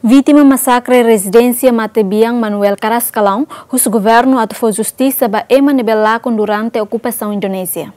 Vítima massacre residência Matebiang Manuel Carrascalão, o governo atuou justiça para emanebelá durante a ocupação indonésia.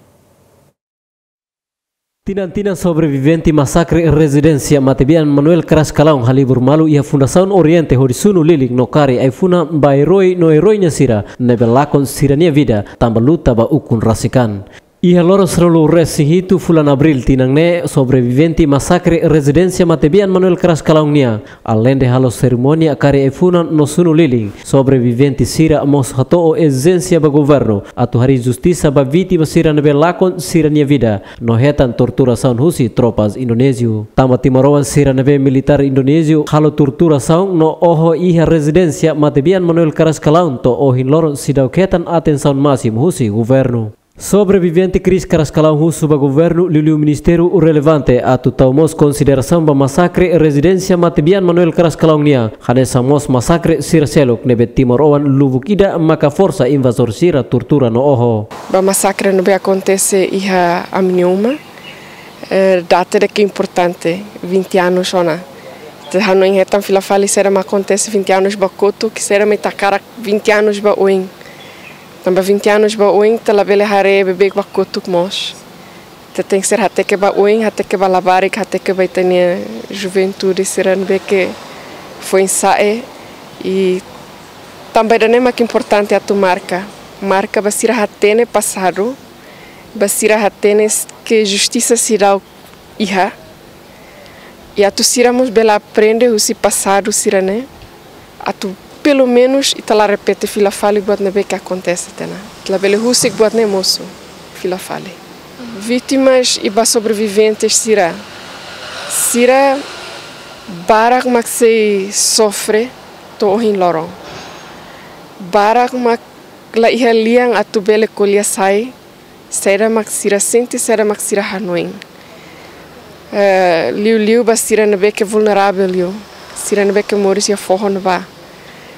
Tinantina sobrevivente massacre residência Matebiang Manuel Carrascalão halibur malu ia Fundação Oriente Horizonu Liling no kari ai funa ba heroi no heroinya sira nebelakon sirania vida tambah luta ba ukun rasikan. Ia loros rolu resihitu fulan Abril tinangne sobrevivente massacre residência Matebiang Manuel Carrascalão nia além de halo cerimônia kari ai funa no sunu liling sobrevivente sira mos hato exência ba governo atu hari justiça ba vítima sira nebelakon sirania vida no hetan torturação husi tropas Indonesio tamba timorowan sira nebe militar Indonesio halo torturação no oho iha residência Matebiang Manuel Carrascalão to ohin loron sidauketan atenção máximo husi governo. Sobrevivente Cris Carrascalão husu ba governo liu ministério relevante atu taumos consideração ba massacre residência Matebiang Manuel Carrascalão nia hanesa mos massacre sira selok nebe Timor Owan luvukida maka força invasor sira tortura no oho. Ba massacre não acontece iha amniuma data de que importante 20 anos ona. Hano em retam fila fali será ma acontece 20 anos ba koto que será metacara 20 anos ba oin. Também 20 anos ba oin tela bele hare bebek ba kotuk mos. Tem que ser até que ba oin, até que ba labarik, até que ba tenia juventude seran be que foi ensaio e também é mais importante a tu marca ba sira hatene passado, ba sira hatene que justiça sira iha. E a tu siramos bela aprende o si passado sira né. A tu pelo menos e tala repete fila fali buat nebe que acontece tena. Tala bele husik buat ne moço fila fali. Vítimas e ba sobreviventes sira barak mak se sofre to ohin lorong. Barak mak la iha liang atu bele kolia sai sera mak sira sente sera mak sira hanoing. Liu ba sira nebe que vulnerável liu. Sira nebe que moris ia forro ba.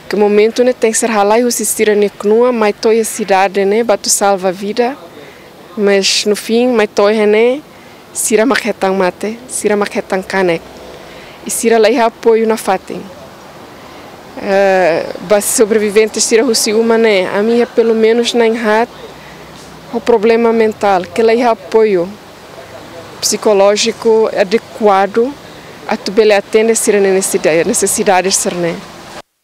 Que momento né tem que ser halai o sistira ne knua mai toi a cidade né batu salva a vida mas no fim mai toi né sira makhetang mate sira makhetang kanek e sira lai apoio na fatem bas sobreviventes sira husi uma né a minha pelo menos na enhat o problema mental que lai apoio psicológico adequado a tu bele atende sira necessidades ser né.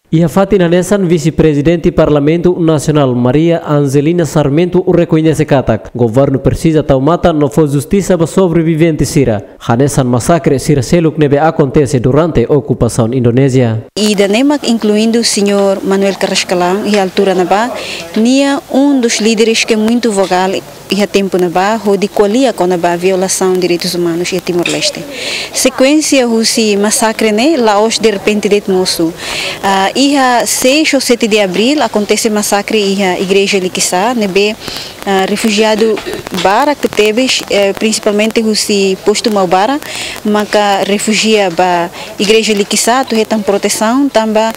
Ia Fatina Nesan, vice-presidente Parlamento Nacional Maria Angelina Sarmento reconhece katak. Governo precisa taumata no for justiça para sobrevivente sira. Hanesan massacre sira seluk nebe acontece durante a ocupação Indonésia. E da NEMAC, incluindo o senhor Manuel Carrascalão e a altura na ba, nia dos líderes que é muito vogal e a tempo na ba, de colia com a violação de direitos humanos em Timor-Leste. Sequência husi massacre ne laos de repente det moço. Iha 6 ou 7 de abril acontece massacre iha igreja Likisa, nebe refugiado bara que teve principalmente husi posto Maubara, maka refugia ba igreja Likisa tu retam proteção, tamba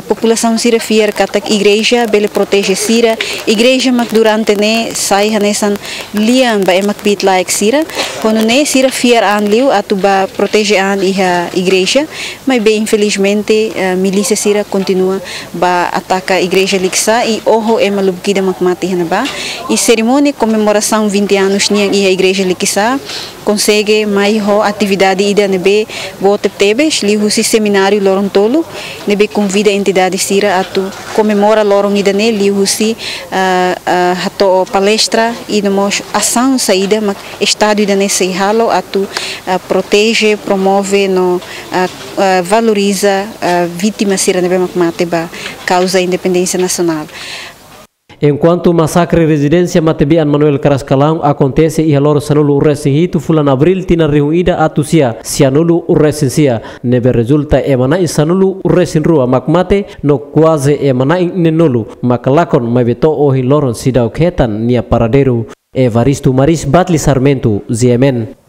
população sira fier katak igreja bele protege sira, igreja mak durante ne sai hanesan liam ba emak bit like sira, quando ne sira fier an liu atu ba protege an iha igreja, mas bem infelizmente milícia sira continua ba ataca a igreja Liksa e oho é malubkida makmati hanaba e cerimônia comemoração 20 anos niang iha igreja Liksa consegue mai ho atividade ida nebe bote tebes li husi seminário lorong tolo nebe convida entidade sira atu comemora lorong ida ne li husi hato palestra e nemos ação saída mak estádio ida ne sei halo atu protege promove no valoriza vítima sira nebe makmate ba causa independência nacional. Enquanto o massacre residência Matebiang Manuel Carrascalão acontece e alor sanulu resinhitu fulan Abril tina reunida atusia sianulu resensia nebe resulta emana sanulu resinrua makmate no quase emana nenulu makalakon mabeto ohi loron sidau ketan nia paraderu Evaristo Maris Batli Sarmento, ZMN.